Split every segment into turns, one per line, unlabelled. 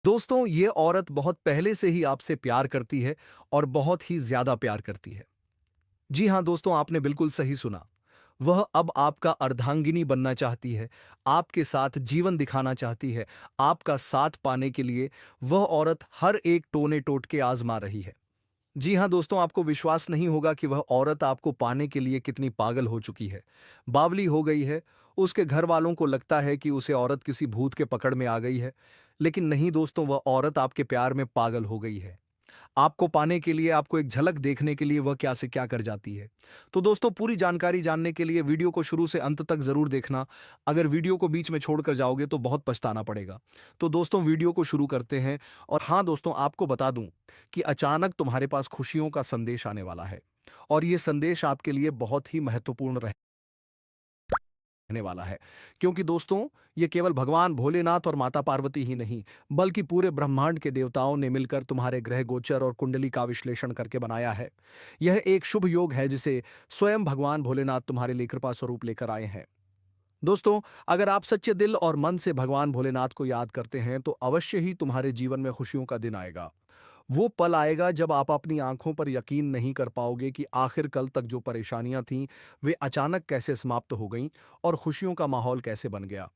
दोस्तों, ये औरत बहुत पहले से ही आपसे प्यार करती है और बहुत ही ज़्यादा प्यार करती है। जी हाँ दोस्तों, आपने बिल्कुल सही सुना। वह अब आपका अर्धांगिनी बनना चाहती है, आपके साथ जीवन दिखाना चाहती है, आपका साथ पाने के लिए वह औरत हर एक टोने-टोटके आज़मा रही है। जी हाँ दोस्तों, आपको विश्वास नहीं होगा कि वह औरत आपको पाने के लिए कितनी पागल हो चुकी है, बावली हो गई है। उसके घर वालों को लगता है कि उसे औरत किसी भूत के पकड़ में आ गई है, लेकिन नहीं दोस्तों, वह औरत आपके प्यार में पागल हो गई है। आपको पाने के लिए, आपको एक झलक देखने के लिए वह क्या से क्या कर जाती है। तो दोस्तों, पूरी जानकारी जानने के लिए वीडियो को शुरू से अंत तक ज़रूर देखना। अगर वीडियो को बीच में छोड़कर जाओगे तो बहुत पछताना पड़ेगा। तो दोस्तों, वीडियो को शुरू करते हैं। और हाँ दोस्तों, आपको बता दूं कि अचानक तुम्हारे पास खुशियों का संदेश आने वाला है और ये संदेश आपके लिए बहुत ही महत्वपूर्ण रहने वाला है। क्योंकि दोस्तों, ये केवल भगवान भोलेनाथ और माता पार्वती ही नहीं, बल्कि पूरे ब्रह्मांड के देवताओं ने मिलकर तुम्हारे ग्रह गोचर और कुंडली का विश्लेषण करके बनाया है। यह एक शुभ योग है जिसे स्वयं भगवान भोलेनाथ तुम्हारे लिए कृपा स्वरूप लेकर आए हैं। दोस्तों, अगर आप सच्चे दिल और मन से भगवान भोलेनाथ को याद करते हैं तो अवश्य ही तुम्हारे जीवन में खुशियों का दिन आएगा। वो पल आएगा जब आप अपनी आंखों पर यकीन नहीं कर पाओगे कि आखिर कल तक जो परेशानियां थीं, वे अचानक कैसे समाप्त हो गईं और खुशियों का माहौल कैसे बन गया।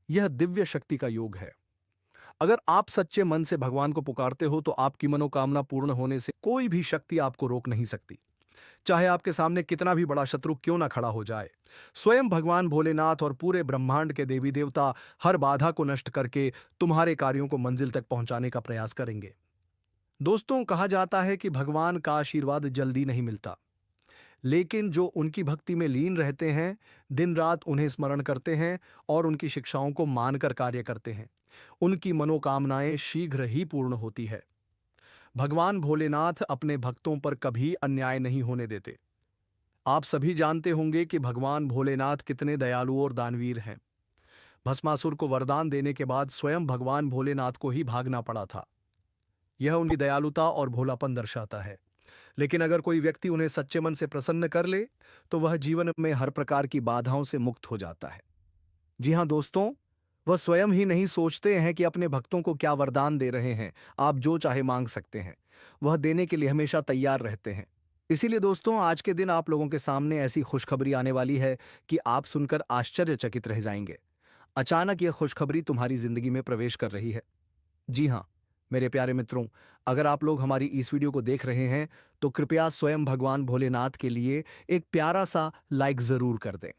यह दिव्य शक्ति का योग है। अगर आप सच्चे मन से भगवान को पुकारते हो तो आपकी मनोकामना पूर्ण होने से कोई भी शक्ति आपको रोक नहीं सकती, चाहे आपके सामने कितना भी बड़ा शत्रु क्यों ना खड़ा हो जाए। स्वयं भगवान भोलेनाथ और पूरे ब्रह्मांड के देवी देवता हर बाधा को नष्ट करके तुम्हारे कार्यों को मंजिल तक पहुंचाने का प्रयास करेंगे। दोस्तों, कहा जाता है कि भगवान का आशीर्वाद जल्दी नहीं मिलता, लेकिन जो उनकी भक्ति में लीन रहते हैं, दिन रात उन्हें स्मरण करते हैं और उनकी शिक्षाओं को मानकर कार्य करते हैं, उनकी मनोकामनाएं शीघ्र ही पूर्ण होती है। भगवान भोलेनाथ अपने भक्तों पर कभी अन्याय नहीं होने देते। आप सभी जानते होंगे कि भगवान भोलेनाथ कितने दयालु और दानवीर हैं। भस्मासुर को वरदान देने के बाद स्वयं भगवान भोलेनाथ को ही भागना पड़ा था। यह उनकी दयालुता और भोलापन दर्शाता है। लेकिन अगर कोई व्यक्ति उन्हें सच्चे मन से प्रसन्न कर ले, तो वह जीवन में हर प्रकार की बाधाओं से मुक्त हो जाता है। जी हाँ दोस्तों, वह स्वयं ही नहीं सोचते हैं कि अपने भक्तों को क्या वरदान दे रहे हैं। आप जो चाहे मांग सकते हैं, वह देने के लिए हमेशा तैयार रहते हैं। इसीलिए दोस्तों, आज के दिन आप लोगों के सामने ऐसी खुशखबरी आने वाली है कि आप सुनकर आश्चर्यचकित रह जाएंगे। अचानक यह खुशखबरी तुम्हारी जिंदगी में प्रवेश कर रही है। जी हाँ, मेरे प्यारे मित्रों, अगर आप लोग हमारी इस वीडियो को देख रहे हैं, तो कृपया स्वयं भगवान भोलेनाथ के लिए एक प्यारा-सा लाइक ज़रूर कर दें।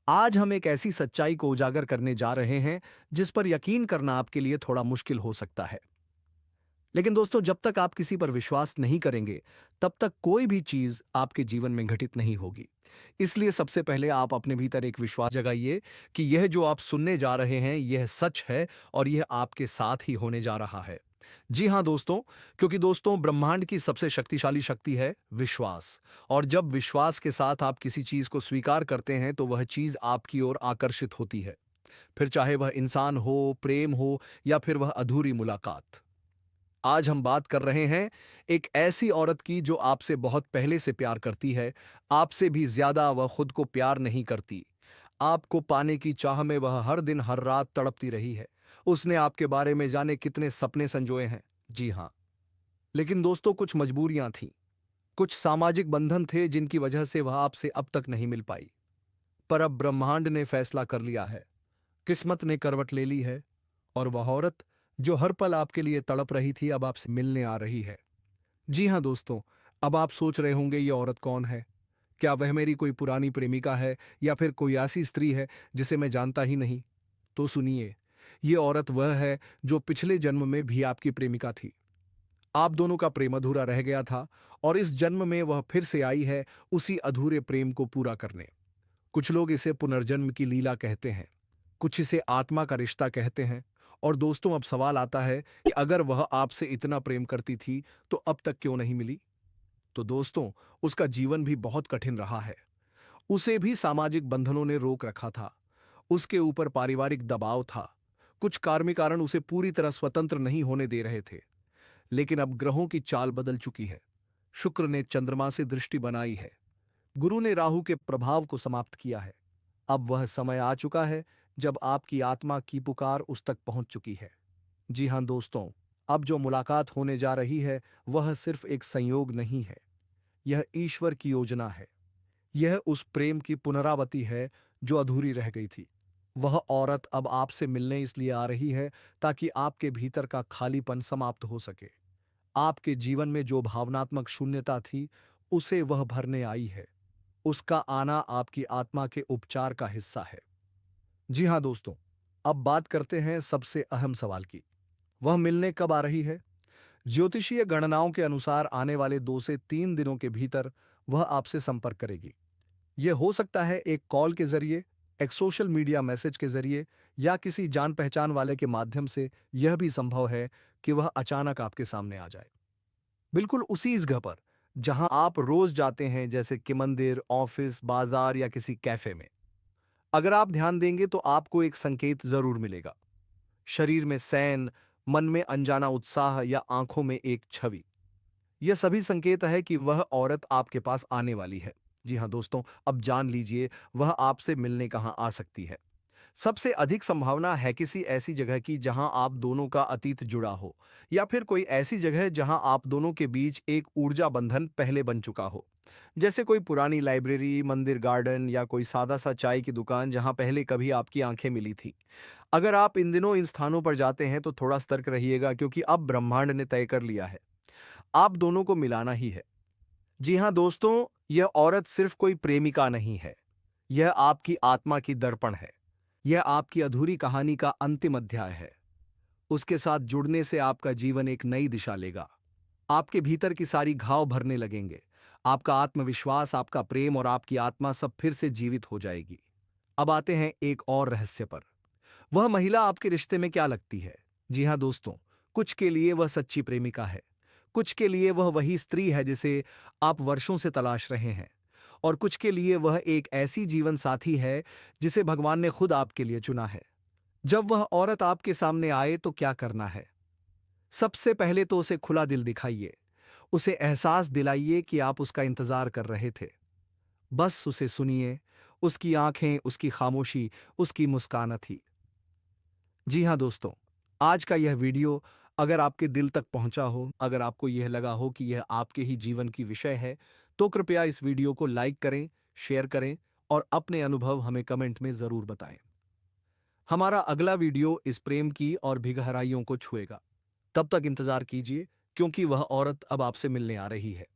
आज हम एक ऐसी सच्चाई को उजागर करने जा रहे हैं, जिस पर यकीन करना आपके लिए थोड़ा मुश्किल हो सकता है। लेकिन दोस्तों, जब तक आप किसी पर विश्वास नहीं करेंगे, तब तक कोई भी चीज़ आपके जीवन में घटित नहीं होगी। इसलिए सबसे पहले आप अपने भीतर एक विश्वास जगाइए कि यह जो आप सुनने जा रहे हैं, यह सच है और यह आपके साथ ही होने जा रहा है। जी हाँ दोस्तों, क्योंकि दोस्तों, ब्रह्मांड की सबसे शक्तिशाली शक्ति है विश्वास। और जब विश्वास के साथ आप किसी चीज़ को स्वीकार करते हैं, तो वह चीज़ आपकी ओर आकर्षित होती है। फिर चाहे वह इंसान हो, प्रेम हो या फिर वह अधूरी मुलाकात। आज हम बात कर रहे हैं एक ऐसी औरत की जो आपसे बहुत पहले से प्यार करती है, आपसे भी ज्यादा वह खुद को प्यार नहीं करती। आपको पाने की चाह में वह हर दिन हर रात तड़पती रही है। उसने आपके बारे में जाने कितने सपने संजोए हैं। जी हाँ, लेकिन दोस्तों, कुछ मजबूरियां थीं, कुछ सामाजिक बंधन थे जिनकी वजह से वह आपसे अब तक नहीं मिल पाई। पर अब ब्रह्मांड ने फैसला कर लिया है, किस्मत ने करवट ले ली है और वह औरत जो हर पल आपके लिए तड़प रही थी, अब आपसे मिलने आ रही है। जी हाँ दोस्तों, अब आप सोच रहे होंगे ये औरत कौन है? क्या वह मेरी कोई पुरानी प्रेमिका है या फिर कोई ऐसी स्त्री है जिसे मैं जानता ही नहीं? तो सुनिए, ये औरत वह है जो पिछले जन्म में भी आपकी प्रेमिका थी। आप दोनों का प्रेम अधूरा रह गया था और इस जन्म में वह फिर से आई है उसी अधूरे प्रेम को पूरा करने। कुछ लोग इसे पुनर्जन्म की लीला कहते हैं, कुछ इसे आत्मा का रिश्ता कहते हैं। और दोस्तों, अब सवाल आता है कि अगर वह आपसे इतना प्रेम करती थी, तो अब तक क्यों नहीं मिली? तो दोस्तों, उसका जीवन भी बहुत कठिन रहा है। उसे भी सामाजिक बंधनों ने रोक रखा था। उसके ऊपर पारिवारिक दबाव था। कुछ कार्मिक कारण उसे पूरी तरह स्वतंत्र नहीं होने दे रहे थे। लेकिन अब ग्रहों की चाल बदल चुकी है। शुक्र ने चंद्रमा से दृष्टि बनाई है। गुरु ने राहु के प्रभाव को समाप्त किया है। अब वह समय आ चुका है जब आपकी आत्मा की पुकार उस तक पहुंच चुकी है। जी हाँ दोस्तों, अब जो मुलाकात होने जा रही है, वह सिर्फ एक संयोग नहीं है। यह ईश्वर की योजना है। यह उस प्रेम की पुनरावृत्ति है जो अधूरी रह गई थी। वह औरत अब आपसे मिलने इसलिए आ रही है ताकि आपके भीतर का खालीपन समाप्त हो सके। आपके जीवन में जो भावनात्मक शून्यता थी, उसे वह भरने आई है। उसका आना आपकी आत्मा के उपचार का हिस्सा है। जी हाँ दोस्तों, अब बात करते हैं सबसे अहम सवाल की। वह मिलने कब आ रही है? ज्योतिषीय गणनाओं के अनुसार आने वाले 2 से 3 दिनों के भीतर वह आपसे संपर्क करेगी। यह हो सकता है एक कॉल के जरिए, एक सोशल मीडिया मैसेज के जरिए या किसी जान पहचान वाले के माध्यम से। यह भी संभव है कि वह अचानक आपके सामने आ जाए, बिल्कुल उसी जगह पर जहां आप रोज जाते हैं, जैसे कि मंदिर, ऑफिस, बाजार या किसी कैफे में। अगर आप ध्यान देंगे तो आपको एक संकेत जरूर मिलेगा। शरीर में सैन, मन में अनजाना उत्साह या आंखों में एक छवि। यह सभी संकेत है कि वह औरत आपके पास आने वाली है। जी हाँ दोस्तों, अब जान लीजिए वह आपसे मिलने कहाँ आ सकती है। सबसे अधिक संभावना है किसी ऐसी जगह की जहां आप दोनों का अतीत जुड़ा हो, या फिर कोई ऐसी जगह जहां आप दोनों के बीच एक ऊर्जा बंधन पहले बन चुका हो। जैसे कोई पुरानी लाइब्रेरी, मंदिर गार्डन या कोई सादा सा चाय की दुकान जहां पहले कभी आपकी आंखें मिली थी। अगर आप इन दिनों इन स्थानों पर जाते हैं तो थोड़ा सतर्क रहिएगा, क्योंकि अब ब्रह्मांड ने तय कर लिया है, आप दोनों को मिलाना ही है। जी हाँ दोस्तों, यह औरत सिर्फ कोई प्रेमिका नहीं है। यह आपकी आत्मा की दर्पण है। यह आपकी अधूरी कहानी का अंतिम अध्याय है। उसके साथ जुड़ने से आपका जीवन एक नई दिशा लेगा। आपके भीतर की सारी घाव भरने लगेंगे। आपका आत्मविश्वास, आपका प्रेम और आपकी आत्मा सब फिर से जीवित हो जाएगी। अब आते हैं एक और रहस्य पर। वह महिला आपके रिश्ते में क्या लगती है? जी हाँ दोस्तों, कुछ के लिए वह सच्ची प्रेमिका है। कुछ के लिए वह वही स्त्री है जिसे आप वर्षों से तलाश रहे हैं। और कुछ के लिए वह एक ऐसी जीवन साथी है जिसे भगवान ने खुद आपके लिए चुना है। जब वह औरत आपके सामने आए तो क्या करना है? सबसे पहले तो उसे खुला दिल दिखाइए। उसे एहसास दिलाइए कि आप उसका इंतजार कर रहे थे। बस उसे सुनिए। उसकी आंखें, उसकी खामोशी, उसकी मुस्कान थी। जी हाँ दोस्तों, आज का यह वीडियो अगर आपके दिल तक पहुंचा हो, अगर आपको यह लगा हो कि यह आपके ही जीवन की विषय है, तो कृपया इस वीडियो को लाइक करें, शेयर करें और अपने अनुभव हमें कमेंट में जरूर बताएं। हमारा अगला वीडियो इस प्रेम की और भी गहराइयों को छुएगा। तब तक इंतजार कीजिए, क्योंकि वह औरत अब आपसे मिलने आ रही है।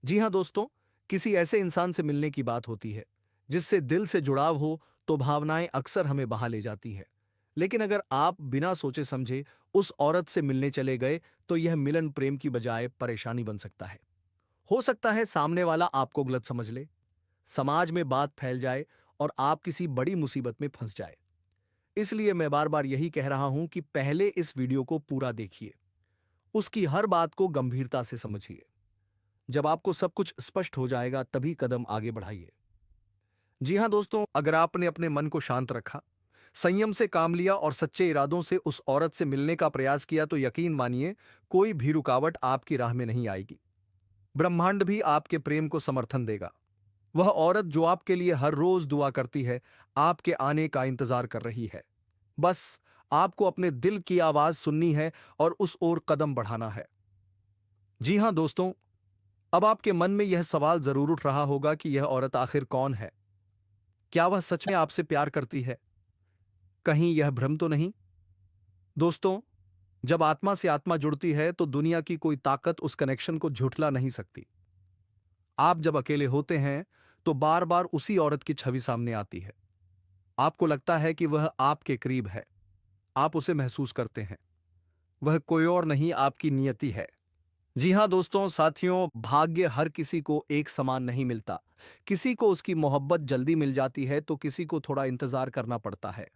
जी हाँ दोस्तों, किसी ऐसे इंसान से मिलने की बात होती है जिससे दिल से जुड़ाव हो, तो भावनाएं अक्सर हमें बहा ले जाती है। लेकिन अगर आप बिना सोचे समझे उस औरत से मिलने चले गए, तो यह मिलन प्रेम की बजाय परेशानी बन सकता है। हो सकता है सामने वाला आपको गलत समझ ले, समाज में बात फैल जाए और आप किसी बड़ी मुसीबत में फंस जाए। इसलिए मैं बार बार यही कह रहा हूं कि पहले इस वीडियो को पूरा देखिए, उसकी हर बात को गंभीरता से समझिए। जब आपको सब कुछ स्पष्ट हो जाएगा, तभी कदम आगे बढ़ाइए। जी हाँ दोस्तों, अगर आपने अपने मन को शांत रखा, संयम से काम लिया और सच्चे इरादों से उस औरत से मिलने का प्रयास किया, तो यकीन मानिए कोई भी रुकावट आपकी राह में नहीं आएगी। ब्रह्मांड भी आपके प्रेम को समर्थन देगा। वह औरत जो आपके लिए हर रोज दुआ करती है, आपके आने का इंतजार कर रही है। बस आपको अपने दिल की आवाज सुननी है और उस ओर कदम बढ़ाना है। जी हाँ दोस्तों, अब आपके मन में यह सवाल जरूर उठ रहा होगा कि यह औरत आखिर कौन है? क्या वह सच में आपसे प्यार करती है? कहीं यह भ्रम तो नहीं? दोस्तों, जब आत्मा से आत्मा जुड़ती है तो दुनिया की कोई ताकत उस कनेक्शन को झुठला नहीं सकती। आप जब अकेले होते हैं तो बार बार उसी औरत की छवि सामने आती है। आपको लगता है कि वह आपके करीब है। आप उसे महसूस करते हैं। वह कोई और नहीं, आपकी नियति है। जी हाँ दोस्तों, साथियों, भाग्य हर किसी को एक समान नहीं मिलता। किसी को उसकी मोहब्बत जल्दी मिल जाती है, तो किसी को थोड़ा इंतजार करना पड़ता है।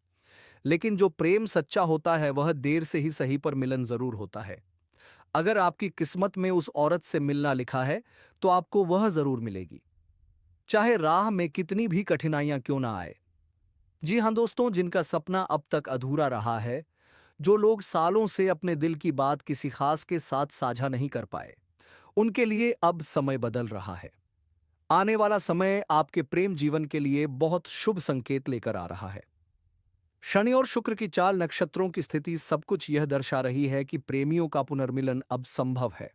लेकिन जो प्रेम सच्चा होता है, वह देर से ही सही पर मिलन जरूर होता है। अगर आपकी किस्मत में उस औरत से मिलना लिखा है, तो आपको वह जरूर मिलेगी, चाहे राह में कितनी भी कठिनाइयां क्यों ना आए। जी हाँ दोस्तों, जिनका सपना अब तक अधूरा रहा है, जो लोग सालों से अपने दिल की बात किसी खास के साथ साझा नहीं कर पाए, उनके लिए अब समय बदल रहा है। आने वाला समय आपके प्रेम जीवन के लिए बहुत शुभ संकेत लेकर आ रहा है। शनि और शुक्र की चाल, नक्षत्रों की स्थिति, सब कुछ यह दर्शा रही है कि प्रेमियों का पुनर्मिलन अब संभव है।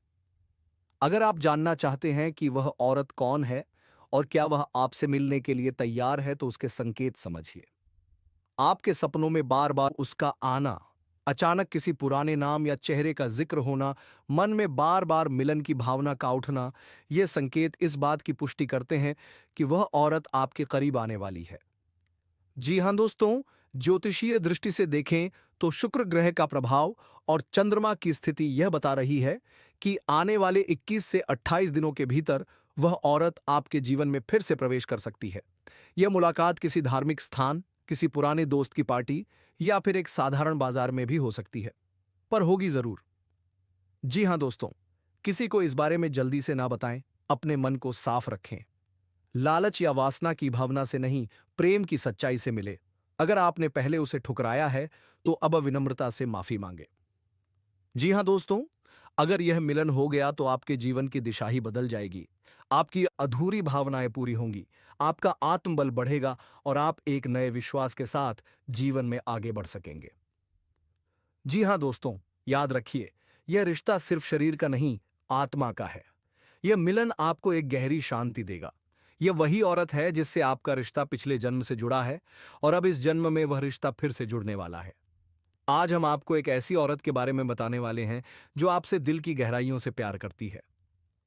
अगर आप जानना चाहते हैं कि वह औरत कौन है और क्या वह आपसे मिलने के लिए तैयार है, तो उसके संकेत समझिए। आपके सपनों में बार बार उसका आना, अचानक किसी पुराने नाम या चेहरे का जिक्र होना, मन में बार बार मिलन की भावना का उठना, ये संकेत इस बात की पुष्टि करते हैं कि वह औरत आपके करीब आने वाली है। जी हां दोस्तों, ज्योतिषीय दृष्टि से देखें तो शुक्र ग्रह का प्रभाव और चंद्रमा की स्थिति यह बता रही है कि आने वाले 21 से 28 दिनों के भीतर वह औरत आपके जीवन में फिर से प्रवेश कर सकती है। यह मुलाकात किसी धार्मिक स्थान, किसी पुराने दोस्त की पार्टी या फिर एक साधारण बाजार में भी हो सकती है, पर होगी जरूर। जी हां दोस्तों, किसी को इस बारे में जल्दी से ना बताएं, अपने मन को साफ रखें। लालच या वासना की भावना से नहीं, प्रेम की सच्चाई से मिले। अगर आपने पहले उसे ठुकराया है, तो अब विनम्रता से माफी मांगे। जी हां दोस्तों, अगर यह मिलन हो गया तो आपके जीवन की दिशा ही बदल जाएगी। आपकी अधूरी भावनाएं पूरी होंगी, आपका आत्मबल बढ़ेगा और आप एक नए विश्वास के साथ जीवन में आगे बढ़ सकेंगे। जी हां दोस्तों, याद रखिए, यह रिश्ता सिर्फ शरीर का नहीं, आत्मा का है। यह मिलन आपको एक गहरी शांति देगा। यह वही औरत है जिससे आपका रिश्ता पिछले जन्म से जुड़ा है और अब इस जन्म में वह रिश्ता फिर से जुड़ने वाला है। आज हम आपको एक ऐसी औरत के बारे में बताने वाले हैं जो आपसे दिल की गहराइयों से प्यार करती है।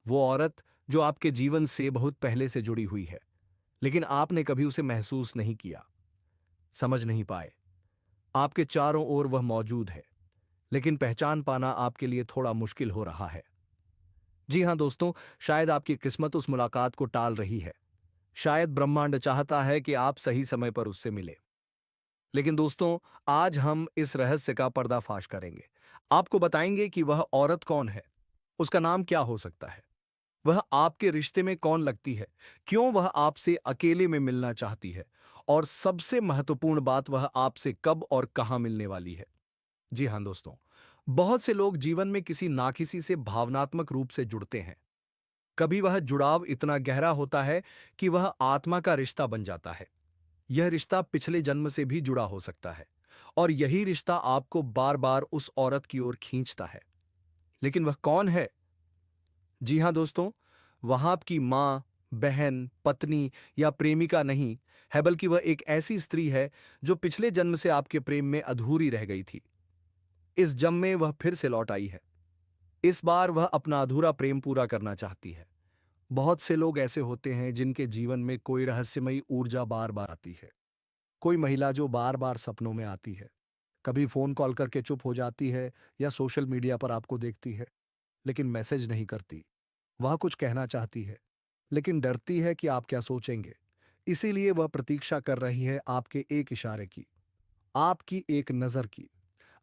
वो औरत जो आपके जीवन से बहुत पहले से जुड़ी हुई है, लेकिन आपने कभी उसे महसूस नहीं किया, समझ नहीं पाए। आपके चारों ओर वह मौजूद है, लेकिन पहचान पाना आपके लिए थोड़ा मुश्किल हो रहा है। जी हां दोस्तों, शायद आपकी किस्मत उस मुलाकात को टाल रही है। शायद ब्रह्मांड चाहता है कि आप सही समय पर उससे मिले। लेकिन दोस्तों, आज हम इस रहस्य का पर्दाफाश करेंगे। आपको बताएंगे कि वह औरत कौन है, उसका नाम क्या हो सकता है, वह आपके रिश्ते में कौन लगती है, क्यों वह आपसे अकेले में मिलना चाहती है, और सबसे महत्वपूर्ण बात, वह आपसे कब और कहां मिलने वाली है। जी हां दोस्तों, बहुत से लोग जीवन में किसी ना किसी से भावनात्मक रूप से जुड़ते हैं। कभी वह जुड़ाव इतना गहरा होता है कि वह आत्मा का रिश्ता बन जाता है। यह रिश्ता पिछले जन्म से भी जुड़ा हो सकता है और यही रिश्ता आपको बार बार उस औरत की ओर खींचता है। लेकिन वह कौन है? जी हां दोस्तों, वह आपकी मां, बहन, पत्नी या प्रेमिका नहीं है, बल्कि वह एक ऐसी स्त्री है जो पिछले जन्म से आपके प्रेम में अधूरी रह गई थी। इस जन्म में वह फिर से लौट आई है। इस बार वह अपना अधूरा प्रेम पूरा करना चाहती है। बहुत से लोग ऐसे होते हैं जिनके जीवन में कोई रहस्यमयी ऊर्जा बार बार आती है। कोई महिला जो बार बार सपनों में आती है, कभी फोन कॉल करके चुप हो जाती है या सोशल मीडिया पर आपको देखती है, लेकिन मैसेज नहीं करती। वह कुछ कहना चाहती है, लेकिन डरती है कि आप क्या सोचेंगे। इसीलिए वह प्रतीक्षा कर रही है आपके एक इशारे की, आपकी एक नजर की।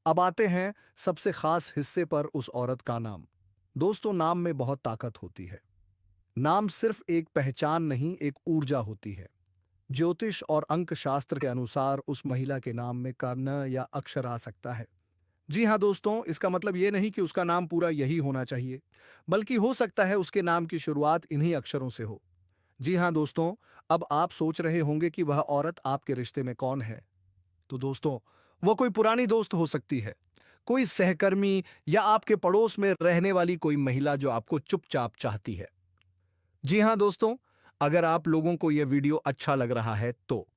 अब आते हैं सबसे खास हिस्से पर, उस औरत का नाम। दोस्तों, नाम में बहुत ताकत होती है। नाम सिर्फ एक पहचान नहीं, एक ऊर्जा होती है। ज्योतिष और अंक शास्त्र के अनुसार उस महिला के नाम में कर्ण या अक्षर आ सकता है। जी हाँ दोस्तों, इसका मतलब ये नहीं कि उसका नाम पूरा यही होना चाहिए, बल्कि हो सकता है उसके नाम की शुरुआत इन्हीं अक्षरों से हो। जी हाँ दोस्तों, अब आप सोच रहे होंगे कि वह औरत आपके रिश्ते में कौन है। तो दोस्तों, वह कोई पुरानी दोस्त हो सकती है, कोई सहकर्मी या आपके पड़ोस में रहने वाली कोई महिला जो आपको चुपचाप चाहती है। जी हाँ दोस्तों, अगर आप लोगों को यह वीडियो अच्छा लग रहा है तो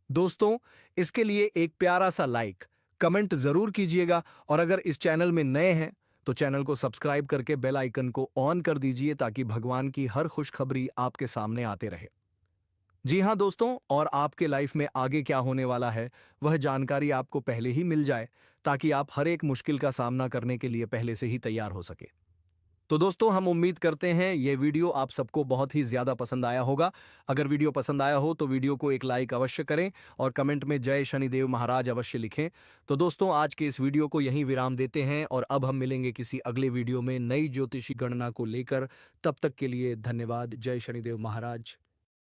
दोस्तों, इसके लिए एक प्यारा सा लाइक, कमेंट जरूर कीजिएगा, और अगर इस चैनल में नए हैं तो चैनल को सब्सक्राइब करके बेल आइकन को ऑन कर दीजिए, ताकि भगवान की हर खुशखबरी आपके सामने आते रहे। जी हाँ दोस्तों, और आपके लाइफ में आगे क्या होने वाला है, वह जानकारी आपको पहले ही मिल जाए, ताकि आप हर एक मुश्किल का सामना करने के लिए पहले से ही तैयार हो सके। तो दोस्तों, हम उम्मीद करते हैं ये वीडियो आप सबको बहुत ही ज्यादा पसंद आया होगा। अगर वीडियो पसंद आया हो तो वीडियो को एक लाइक अवश्य करें और कमेंट में जय शनिदेव महाराज अवश्य लिखें। तो दोस्तों, आज के इस वीडियो को यहीं विराम देते हैं और अब हम मिलेंगे किसी अगले वीडियो में नई ज्योतिषी गणना को लेकर। तब तक के लिए धन्यवाद। जय शनिदेव महाराज।